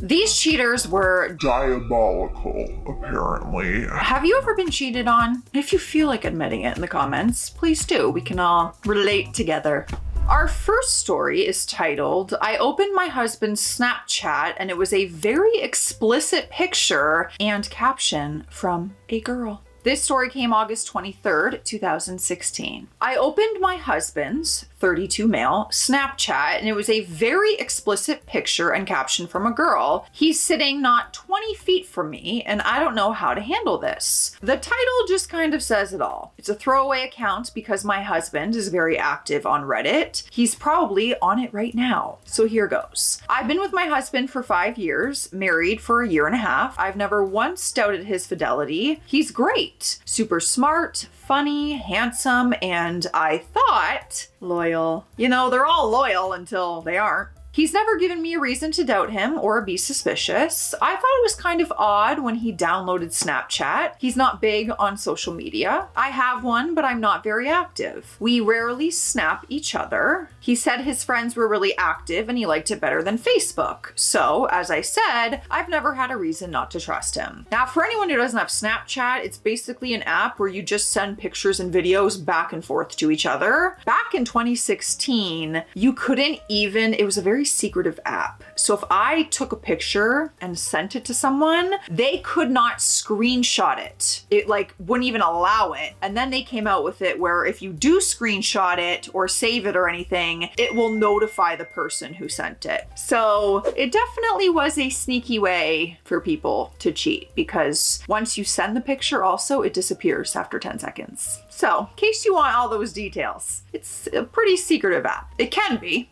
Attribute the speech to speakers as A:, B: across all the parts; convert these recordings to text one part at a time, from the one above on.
A: These cheaters were
B: diabolical, apparently.
A: Have you ever been cheated on? If you feel like admitting it in the comments, please do. We can all relate together. Our first story is titled, I opened my husband's Snapchat and it was a very explicit picture and caption from a girl. This story came August 23rd, 2016. I opened my husband's, 32 male, Snapchat, and it was a very explicit picture and caption from a girl. He's sitting not 20 feet from me, and I don't know how to handle this. The title just kind of says it all. It's a throwaway account because my husband is very active on Reddit. He's probably on it right now. So here goes. I've been with my husband for 5 years, married for a year and a half. I've never once doubted his fidelity. He's great, super smart, funny, handsome, and I thought loyal. You know, they're all loyal until they aren't. He's never given me a reason to doubt him or be suspicious. I thought it was kind of odd when he downloaded Snapchat. He's not big on social media. I have one, but I'm not very active. We rarely snap each other. He said his friends were really active and he liked it better than Facebook. So, as I said, I've never had a reason not to trust him. Now, for anyone who doesn't have Snapchat, it's basically an app where you just send pictures and videos back and forth to each other. Back in 2016, you couldn't even, it was a very secretive app. So if I took a picture and sent it to someone, they could not screenshot it. It like wouldn't even allow it. And then they came out with it where if you do screenshot it or save it or anything, it will notify the person who sent it. So it definitely was a sneaky way for people to cheat because once you send the picture also, it disappears after 10 seconds. So in case you want all those details, it's a pretty secretive app. It can be.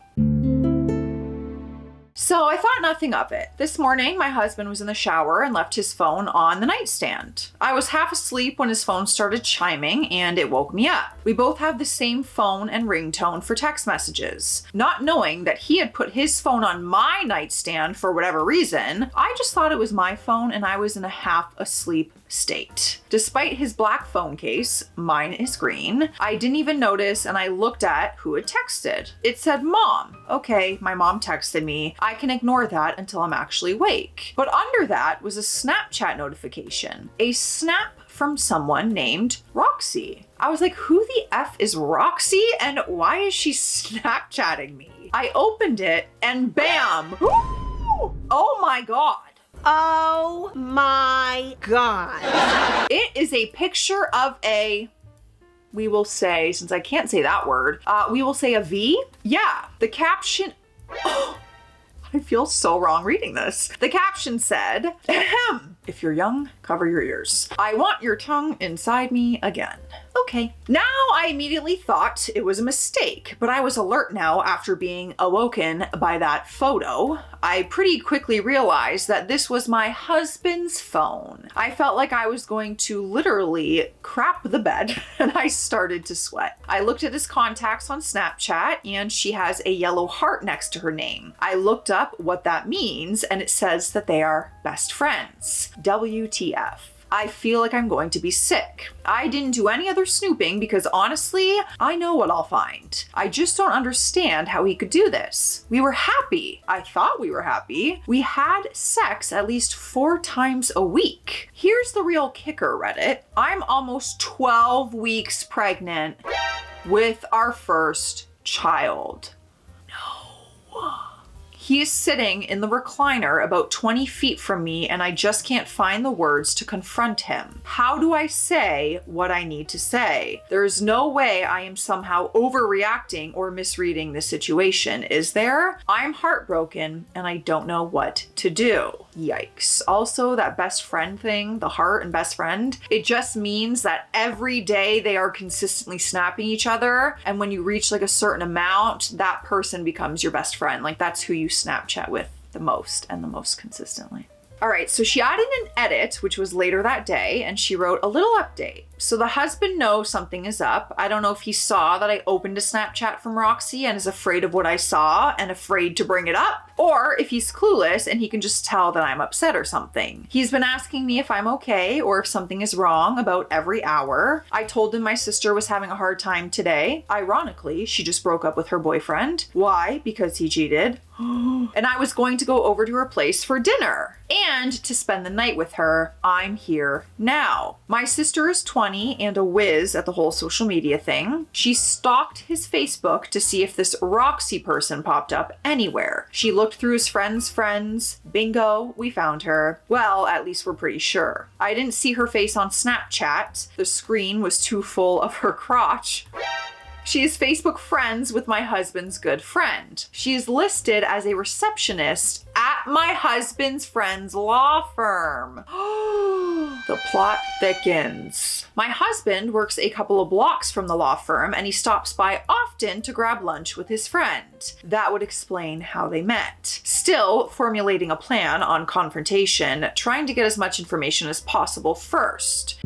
A: So I thought nothing of it. This morning, my husband was in the shower and left his phone on the nightstand. I was half asleep when his phone started chiming and it woke me up. We both have the same phone and ringtone for text messages. Not knowing that he had put his phone on my nightstand for whatever reason, I just thought it was my phone and I was in a half asleep state. Despite his black phone case, mine is green, I didn't even notice and I looked at who had texted. It said mom. Okay, my mom texted me. I can ignore that until I'm actually awake. But under that was a Snapchat notification. A snap from someone named Roxy. I was like, who the F is Roxy and why is she Snapchatting me? I opened it and bam! Oh my God.
C: Oh my God.
A: It is a picture of a, we will say, since I can't say that word, we will say a V. Yeah, the caption, oh, I feel so wrong reading this. The caption said, ahem, if you're young, cover your ears. I want your tongue inside me again. Okay. Now I immediately thought it was a mistake, but I was alert now after being awoken by that photo. I pretty quickly realized that this was my husband's phone. I felt like I was going to literally crap the bed and I started to sweat. I looked at his contacts on Snapchat and she has a yellow heart next to her name. I looked up what that means and it says that they are best friends. WTF. I feel like I'm going to be sick. I didn't do any other snooping because honestly, I know what I'll find. I just don't understand how he could do this. We were happy. I thought we were happy. We had sex at least 4 times a week. Here's the real kicker, Reddit. I'm almost 12 weeks pregnant with our first child. No. He is sitting in the recliner about 20 feet from me and I just can't find the words to confront him. How do I say what I need to say? There's no way I am somehow overreacting or misreading the situation, is there? I'm heartbroken and I don't know what to do. Yikes. Also, that best friend thing, the heart and best friend, it just means that every day they are consistently snapping each other. And when you reach like a certain amount, that person becomes your best friend. Like that's who you Snapchat with the most and the most consistently. All right, so she added an edit, which was later that day, and she wrote a little update. So the husband knows something is up. I don't know if he saw that I opened a Snapchat from Roxy and is afraid of what I saw and afraid to bring it up, or if he's clueless and he can just tell that I'm upset or something. He's been asking me if I'm okay or if something is wrong about every hour. I told him my sister was having a hard time today. Ironically, she just broke up with her boyfriend. Why? Because he cheated. And I was going to go over to her place for dinner and to spend the night with her. I'm here now. My sister is 20 and a whiz at the whole social media thing. She stalked his Facebook to see if this Roxy person popped up anywhere. She looked through his friends' friends. Bingo, we found her. Well, at least we're pretty sure. I didn't see her face on Snapchat. The screen was too full of her crotch. She is Facebook friends with my husband's good friend. She is listed as a receptionist at my husband's friend's law firm. The plot thickens. My husband works a couple of blocks from the law firm and he stops by often to grab lunch with his friend. That would explain how they met. Still formulating a plan on confrontation, trying to get as much information as possible first.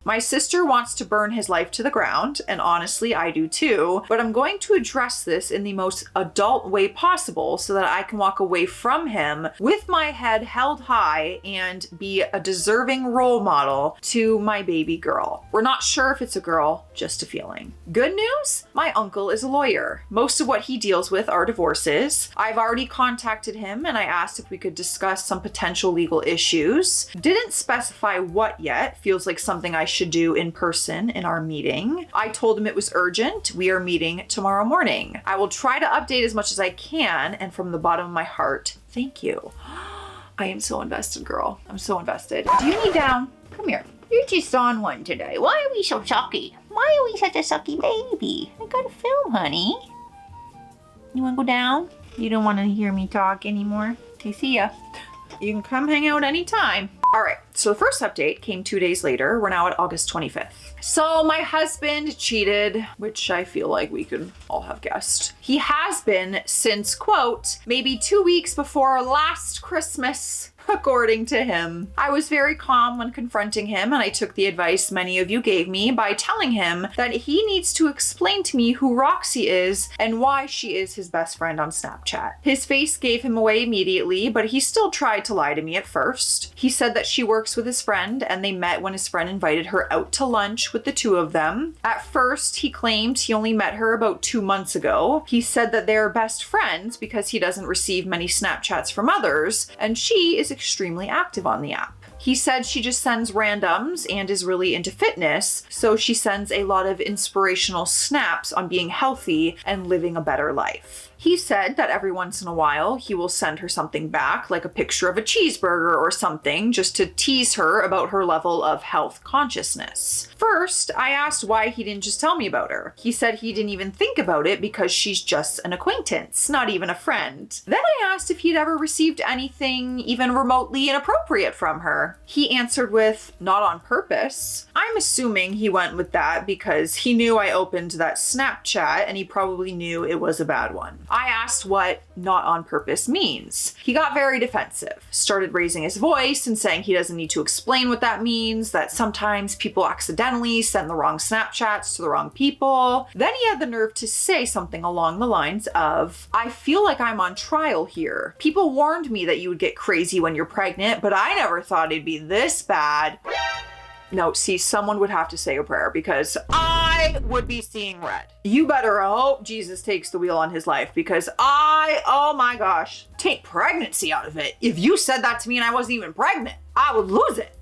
A: My sister wants to burn his life to the ground, and honestly, I do too, but I'm going to address this in the most adult way possible so that I can walk away from him with my head held high and be a deserving role model to my baby girl. We're not sure if it's a girl, just a feeling. Good news? My uncle is a lawyer. Most of what he deals with are divorces. I've already contacted him and I asked if we could discuss some potential legal issues. Didn't specify what yet. Feels like something I should do in person in our meeting. I told him it was urgent. We are meeting tomorrow morning. I will try to update as much as I can, and from the bottom of my heart, thank you. I am so invested, girl. I'm so invested. Do you need down? Come here. You're just on one today. Why are we so sucky? Why are we such a sucky baby? I gotta film, honey. You wanna go down? You don't wanna hear me talk anymore? Okay, see ya. You can come hang out anytime. All right, so the first update came 2 days later. We're now at August 25th. So my husband cheated, which I feel like we could all have guessed. He has been since, quote, maybe 2 weeks before last Christmas. According to him. I was very calm when confronting him, and I took the advice many of you gave me by telling him that he needs to explain to me who Roxy is and why she is his best friend on Snapchat. His face gave him away immediately, but he still tried to lie to me at first. He said that she works with his friend and they met when his friend invited her out to lunch with the two of them. At first, he claimed he only met her about 2 months ago. He said that they're best friends because he doesn't receive many Snapchats from others, and she is extremely active on the app. He said she just sends randoms and is really into fitness, so she sends a lot of inspirational snaps on being healthy and living a better life. He said that every once in a while he will send her something back, like a picture of a cheeseburger or something, just to tease her about her level of health consciousness. First, I asked why he didn't just tell me about her. He said he didn't even think about it because she's just an acquaintance, not even a friend. Then I asked if he'd ever received anything even remotely inappropriate from her. He answered with, not on purpose. I'm assuming he went with that because he knew I opened that Snapchat and he probably knew it was a bad one. I asked what not on purpose means. He got very defensive, started raising his voice and saying he doesn't need to explain what that means, that sometimes people accidentally send the wrong Snapchats to the wrong people. Then he had the nerve to say something along the lines of, I feel like I'm on trial here. People warned me that you would get crazy when you're pregnant, but I never thought it'd be this bad. No, see, someone would have to say a prayer because I would be seeing red. You better hope Jesus takes the wheel on his life because oh my gosh, take pregnancy out of it. If you said that to me and I wasn't even pregnant, I would lose it.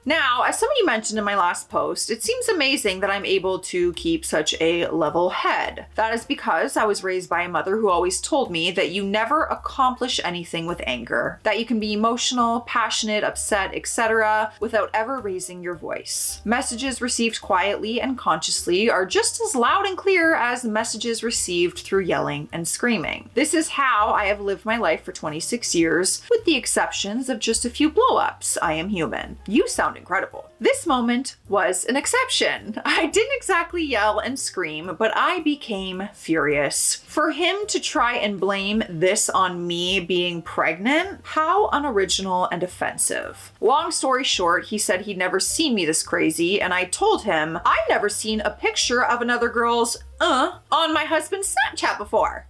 A: Now, as somebody mentioned in my last post, it seems amazing that I'm able to keep such a level head. That is because I was raised by a mother who always told me that you never accomplish anything with anger, that you can be emotional, passionate, upset, etc. without ever raising your voice. Messages received quietly and consciously are just as loud and clear as messages received through yelling and screaming. This is how I have lived my life for 26 years, with the exceptions of just a few blow-ups. I am human. You sound incredible. This moment was an exception. I didn't exactly yell and scream, but I became furious. For him to try and blame this on me being pregnant, how unoriginal and offensive. Long story short, he said he'd never seen me this crazy, and I told him I'd never seen a picture of another girl's on my husband's Snapchat before.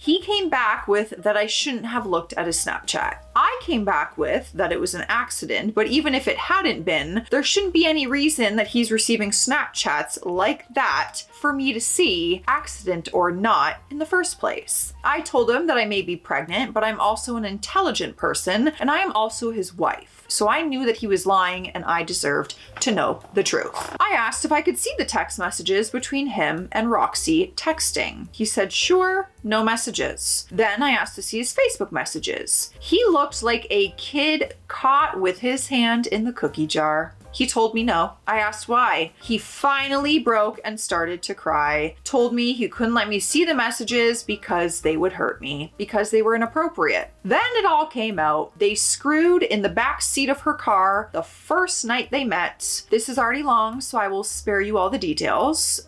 A: He came back with that I shouldn't have looked at his Snapchat. I I came back with that it was an accident, but even if it hadn't been, there shouldn't be any reason that he's receiving Snapchats like that for me to see, accident or not, in the first place. I told him that I may be pregnant, but I'm also an intelligent person, and I am also his wife. So I knew that he was lying and I deserved to know the truth. I asked if I could see the text messages between him and Roxy texting. He said, sure, no messages. Then I asked to see his Facebook messages. He looked like a kid caught with his hand in the cookie jar. He told me no. I asked why. He finally broke and started to cry. Told me he couldn't let me see the messages because they would hurt me, because they were inappropriate. Then it all came out. They screwed in the back seat of her car the first night they met. This is already long, so I will spare you all the details.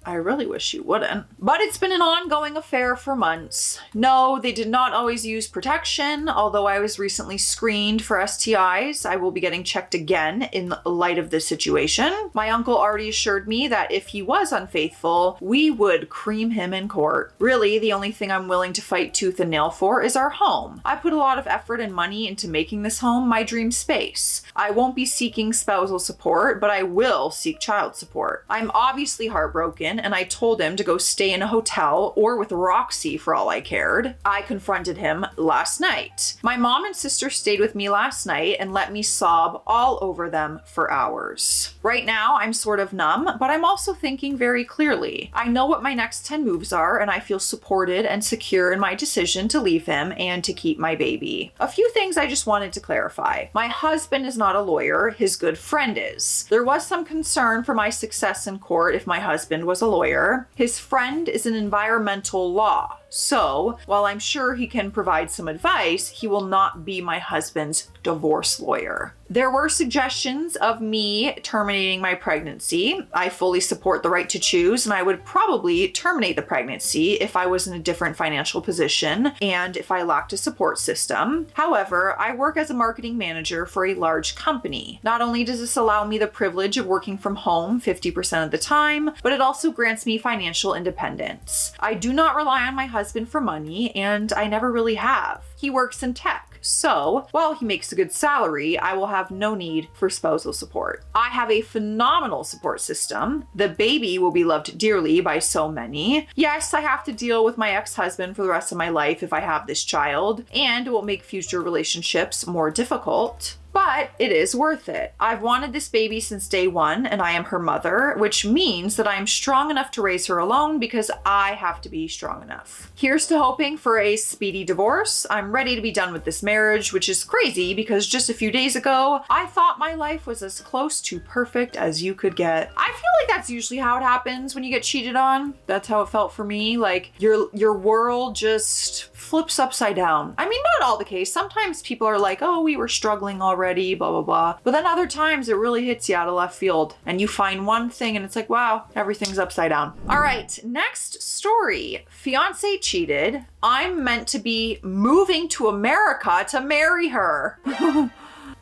A: I really wish you wouldn't. But it's been an ongoing affair for months. No, they did not always use protection, although I was recently screened for STIs. I will be getting checked again in light of this situation. My uncle already assured me that if he was unfaithful, we would cream him in court. Really, the only thing I'm willing to fight tooth and nail for is our home. I put a lot of effort and money into making this home my dream space. I won't be seeking spousal support, but I will seek child support. I'm obviously heartbroken, and I told him to go stay in a hotel or with Roxy for all I cared. I confronted him last night. My mom and sister stayed with me last night and let me sob all over them for hours. Right now, I'm sort of numb, but I'm also thinking very clearly. I know what my next 10 moves are, and I feel supported and secure in my decision to leave him and to keep my baby. A few things I just wanted to clarify. My husband is not a lawyer, his good friend is. There was some concern for my success in court if my husband was a lawyer. His friend is an environmental law. So, while I'm sure he can provide some advice, he will not be my husband's divorce lawyer. There were suggestions of me terminating my pregnancy. I fully support the right to choose, and I would probably terminate the pregnancy if I was in a different financial position and if I lacked a support system. However, I work as a marketing manager for a large company. Not only does this allow me the privilege of working from home 50% of the time, but it also grants me financial independence. I do not rely on my husband for money, and I never really have. He works in tech, so while he makes a good salary, I will have no need for spousal support. I have a phenomenal support system. The baby will be loved dearly by so many. Yes, I have to deal with my ex-husband for the rest of my life if I have this child, and it will make future relationships more difficult. But it is worth it. I've wanted this baby since day one, and I am her mother, which means that I am strong enough to raise her alone because I have to be strong enough. Here's to hoping for a speedy divorce. I'm ready to be done with this marriage, which is crazy because just a few days ago, I thought my life was as close to perfect as you could get. I feel like that's usually how it happens when you get cheated on. That's how it felt for me. Like your world just flips upside down. I mean, not all the case. Sometimes people are like, oh, we were struggling already, blah, blah, blah. But then other times it really hits you out of left field and you find one thing and it's like, wow, everything's upside down. All right, next story. Fiance cheated. I'm meant to be moving to America to marry her.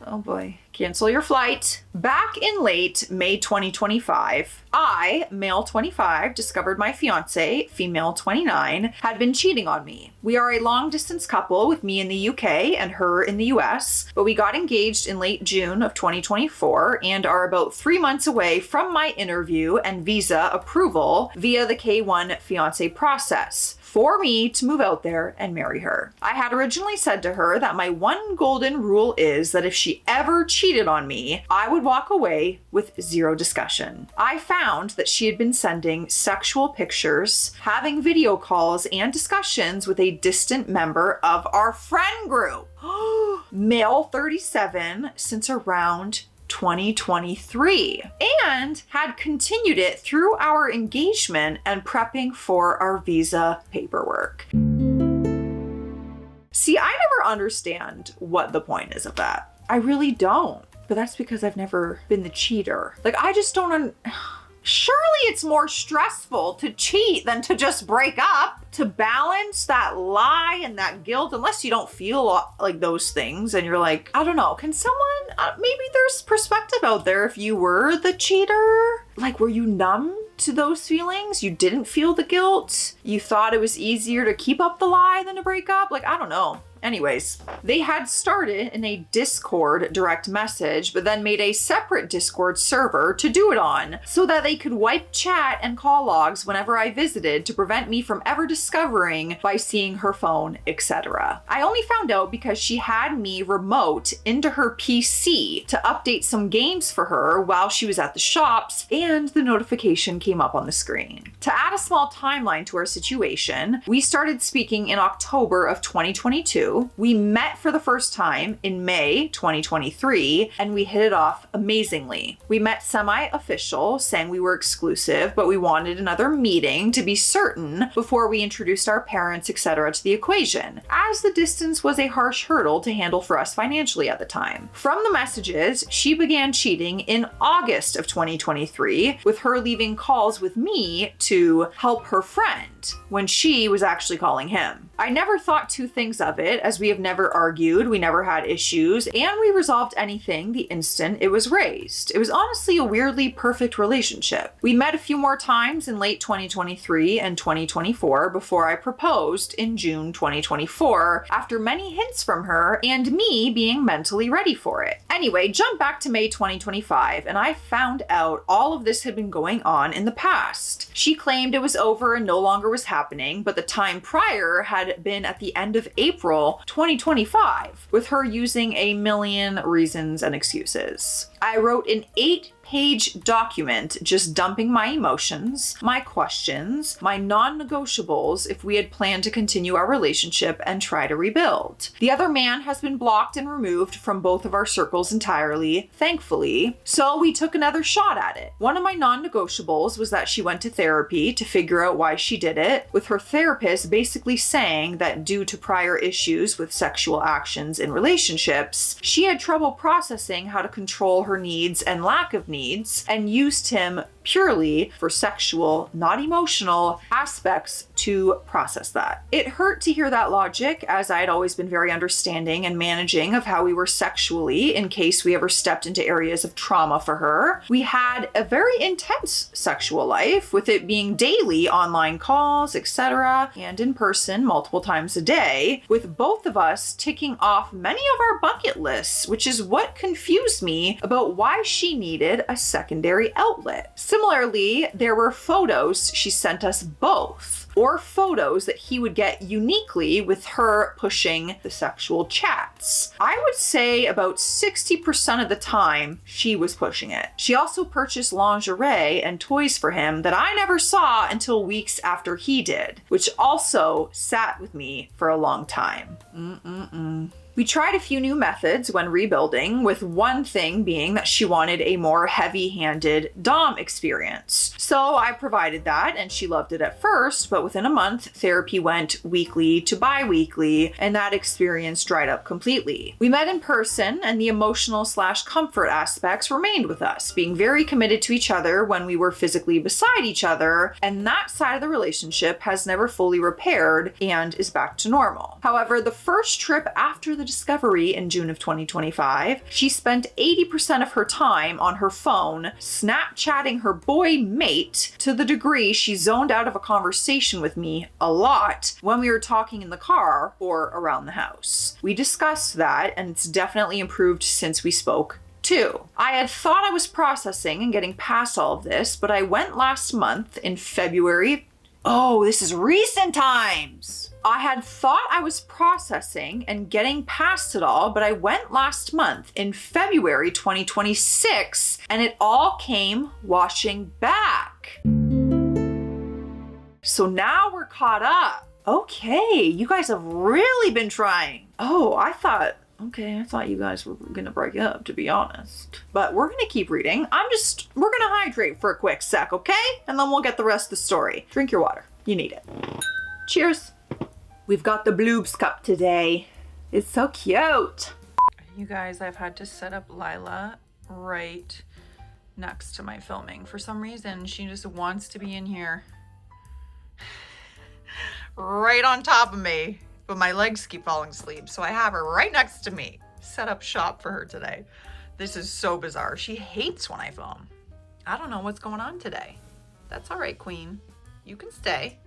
A: Oh boy. Cancel your flight. Back in late May 2025, I, male 25, discovered my fiance, female 29, had been cheating on me. We are a long distance couple with me in the UK and her in the US, but we got engaged in late June of 2024 and are about 3 months away from my interview and visa approval via the K1 fiance process for me to move out there and marry her. I had originally said to her that my one golden rule is that if she ever cheated on me, I would walk away with zero discussion. I found that she had been sending sexual pictures, having video calls and discussions with a distant member of our friend group, male 37, since around 2023, and had continued it through our engagement and prepping for our visa paperwork. See, I never understand what the point is of that. I really don't. But that's because I've never been the cheater. Like, I just don't Surely it's more stressful to cheat than to just break up. to balance that lie and that guilt, unless you don't feel like those things and you're like, I don't know, can someone, maybe there's perspective out there if you were the cheater? Like, were you numb to those feelings? You didn't feel the guilt? You thought it was easier to keep up the lie than to break up? Like, I don't know. Anyways, they had started in a Discord direct message, but then made a separate Discord server to do it on so that they could wipe chat and call logs whenever I visited to prevent me from ever discovering by seeing her phone, etc. I only found out because she had me remote into her PC to update some games for her while she was at the shops, and the notification came up on the screen. To add a small timeline to our situation, we started speaking in October of 2022. We met for the first time in May 2023, and we hit it off amazingly. We met semi-official, saying we were exclusive, but we wanted another meeting to be certain before we introduced our parents, etc. to the equation, as the distance was a harsh hurdle to handle for us financially at the time. From the messages, she began cheating in August of 2023, with her leaving calls with me to help her friend when she was actually calling him. I never thought two things of it, as we have never argued, we never had issues, and we resolved anything the instant it was raised. It was honestly a weirdly perfect relationship. We met a few more times in late 2023 and 2024 before I proposed in June 2024, after many hints from her and me being mentally ready for it. Anyway, jump back to May 2025, and I found out all of this had been going on in the past. She claimed it was over and no longer was happening, but the time prior had been at the end of April 2025, with her using a million reasons and excuses. I wrote an 8-page document just dumping my emotions, my questions, my non-negotiables if we had planned to continue our relationship and try to rebuild. The other man has been blocked and removed from both of our circles entirely, thankfully, so we took another shot at it. One of my non-negotiables was that she went to therapy to figure out why she did it, with her therapist basically saying that due to prior issues with sexual actions in relationships, she had trouble processing how to control her needs and lack of needs, and used him purely for sexual, not emotional aspects to process that. It hurt to hear that logic, as I had always been very understanding and managing of how we were sexually in case we ever stepped into areas of trauma for her. We had a very intense sexual life, with it being daily online calls, etc., and in person multiple times a day, with both of us ticking off many of our bucket lists, which is what confused me about why she needed a secondary outlet. Similarly, there were photos she sent us both, or photos that he would get uniquely with her pushing the sexual chats. I would say about 60% of the time she was pushing it. She also purchased lingerie and toys for him that I never saw until weeks after he did, which also sat with me for a long time. We tried a few new methods when rebuilding, with one thing being that she wanted a more heavy-handed dom experience. So I provided that, and she loved it at first, but within a month, therapy went weekly to bi-weekly, and that experience dried up completely. We met in person, and the emotional/comfort aspects remained with us, being very committed to each other when we were physically beside each other, and that side of the relationship has never fully repaired and is back to normal. However, the first trip after the discovery in June of 2025, she spent 80% of her time on her phone, Snapchatting her boy mate, to the degree she zoned out of a conversation with me a lot when we were talking in the car or around the house. We discussed that, and it's definitely improved since we spoke too. I had thought I was processing and getting past all of this, but I went last month in February. Oh, this is recent times. I had thought I was processing and getting past it all, but I went last month in February 2026, and it all came washing back. So now we're caught up. Okay, you guys have really been trying. Oh, I thought you guys were gonna break up, to be honest. But we're gonna keep reading. We're gonna hydrate for a quick sec, okay? And then we'll get the rest of the story. Drink your water. You need it. Cheers. We've got the bloobs cup today. It's so cute. You guys, I've had to set up Lila right next to my filming. For some reason, she just wants to be in here right on top of me, but my legs keep falling asleep. So I have her right next to me. Set up shop for her today. This is so bizarre. She hates when I film. I don't know what's going on today. That's all right, Queen. You can stay.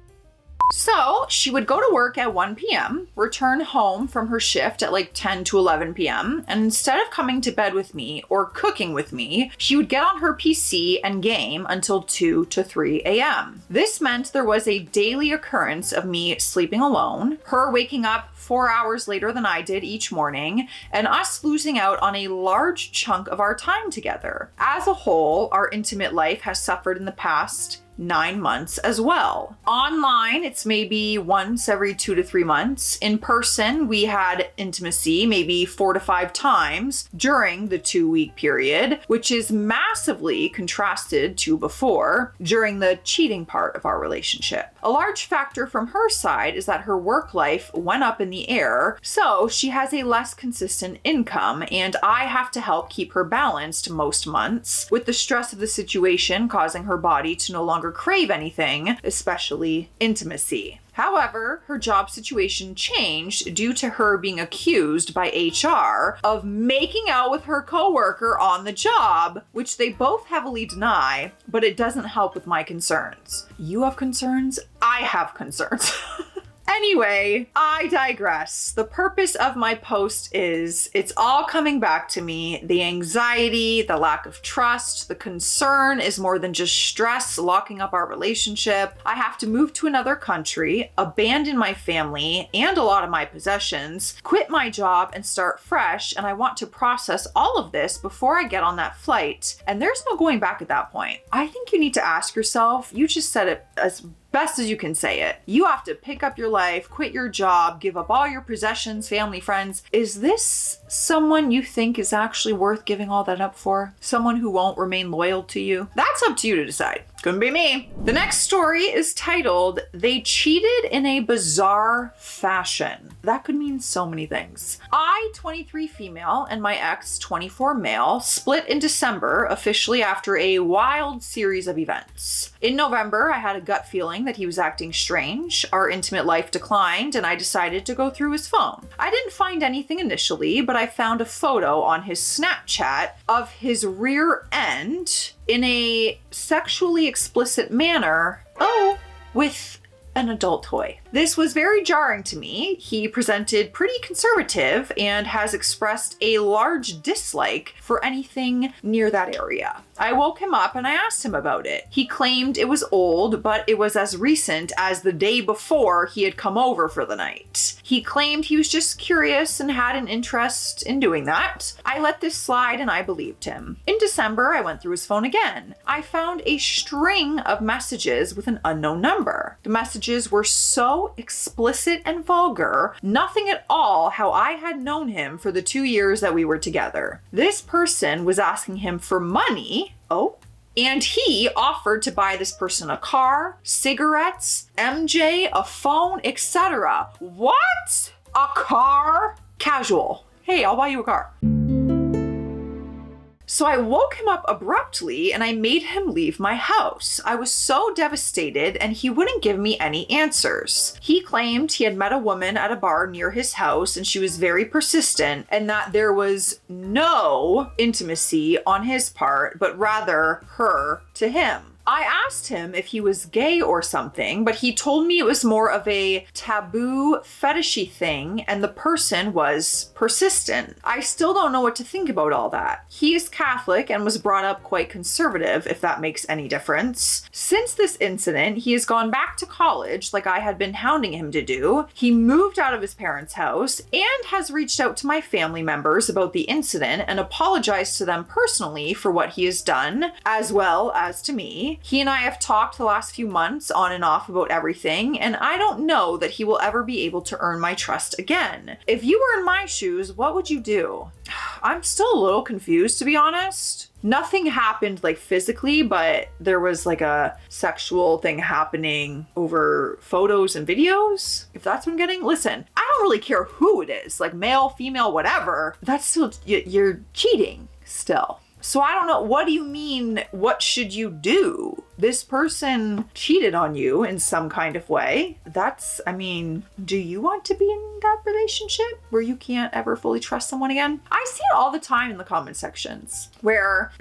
A: So she would go to work at 1 p.m., return home from her shift at like 10 to 11 p.m., and instead of coming to bed with me or cooking with me, she would get on her PC and game until 2 to 3 a.m. This meant there was a daily occurrence of me sleeping alone, her waking up 4 hours later than I did each morning, and us losing out on a large chunk of our time together. As a whole, our intimate life has suffered in the past 9 months as well. Online, it's maybe once every 2 to 3 months. In person, we had intimacy maybe 4 to 5 times during the 2-week period, which is massively contrasted to before during the cheating part of our relationship. A large factor from her side is that her work life went up in the air, so she has a less consistent income, and I have to help keep her balanced most months, with the stress of the situation causing her body to no longer crave anything, especially intimacy. However, her job situation changed due to her being accused by HR of making out with her coworker on the job, which they both heavily deny, but it doesn't help with my concerns. You have concerns? I have concerns. Anyway, I digress. The purpose of my post is it's all coming back to me. The anxiety, the lack of trust, the concern is more than just stress locking up our relationship. I have to move to another country, abandon my family and a lot of my possessions, quit my job and start fresh, and I want to process all of this before I get on that flight. And there's no going back at that point. I think you need to ask yourself, you just said it as best as you can say it. You have to pick up your life, quit your job, give up all your possessions, family, friends. Is this someone you think is actually worth giving all that up for? Someone who won't remain loyal to you? That's up to you to decide. Couldn't be me. The next story is titled, "They Cheated in a Bizarre Fashion." That could mean so many things. I, 23 female, and my ex, 24 male, split in December, officially after a wild series of events. In November, I had a gut feeling that he was acting strange. Our intimate life declined, and I decided to go through his phone. I didn't find anything initially, but I found a photo on his Snapchat of his rear end in a sexually explicit manner, with an adult toy. This was very jarring to me. He presented pretty conservative and has expressed a large dislike for anything near that area. I woke him up and I asked him about it. He claimed it was old, but it was as recent as the day before he had come over for the night. He claimed he was just curious and had an interest in doing that. I let this slide and I believed him. In December, I went through his phone again. I found a string of messages with an unknown number. The messages were so explicit and vulgar, nothing at all how I had known him for the 2 years that we were together. This person was asking him for money. And he offered to buy this person a car, cigarettes, MJ, a phone, etc. What? A car? Casual. Hey, I'll buy you a car. So I woke him up abruptly and I made him leave my house. I was so devastated and he wouldn't give me any answers. He claimed he had met a woman at a bar near his house and she was very persistent and that there was no intimacy on his part, but rather her to him. I asked him if he was gay or something, but he told me it was more of a taboo fetishy thing and the person was persistent. I still don't know what to think about all that. He is Catholic and was brought up quite conservative, if that makes any difference. Since this incident, he has gone back to college like I had been hounding him to do. He moved out of his parents' house and has reached out to my family members about the incident and apologized to them personally for what he has done, as well as to me. He and I have talked the last few months on and off about everything, and I don't know that he will ever be able to earn my trust again. If you were in my shoes, what would you do? I'm still a little confused, to be honest. Nothing happened like physically, but there was like a sexual thing happening over photos and videos. If that's what I'm getting, listen, I don't really care who it is, like male, female, whatever. That's still, you're cheating still. So I don't know. What do you mean? What should you do? this person cheated on you in some kind of way. Do you want to be in that relationship where you can't ever fully trust someone again? I see it all the time in the comment sections where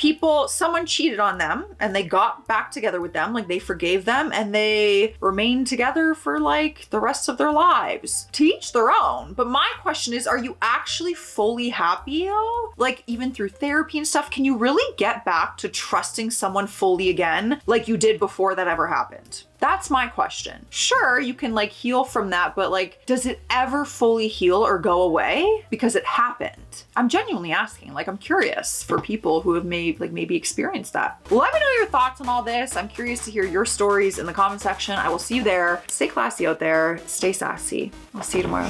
A: someone cheated on them and they got back together with them, like they forgave them and they remained together for like the rest of their lives. To each their own. But my question is, are you actually fully happy though? Like even through therapy and stuff, can you really get back to trusting someone fully again like you did before that ever happened? That's my question. Sure, you can like heal from that, but like, does it ever fully heal or go away because it happened? I'm genuinely asking, like, I'm curious for people who have maybe experienced that. Let me know your thoughts on all this. I'm curious to hear your stories in the comment section. I will see you there. Stay classy out there. Stay sassy. I'll see you tomorrow.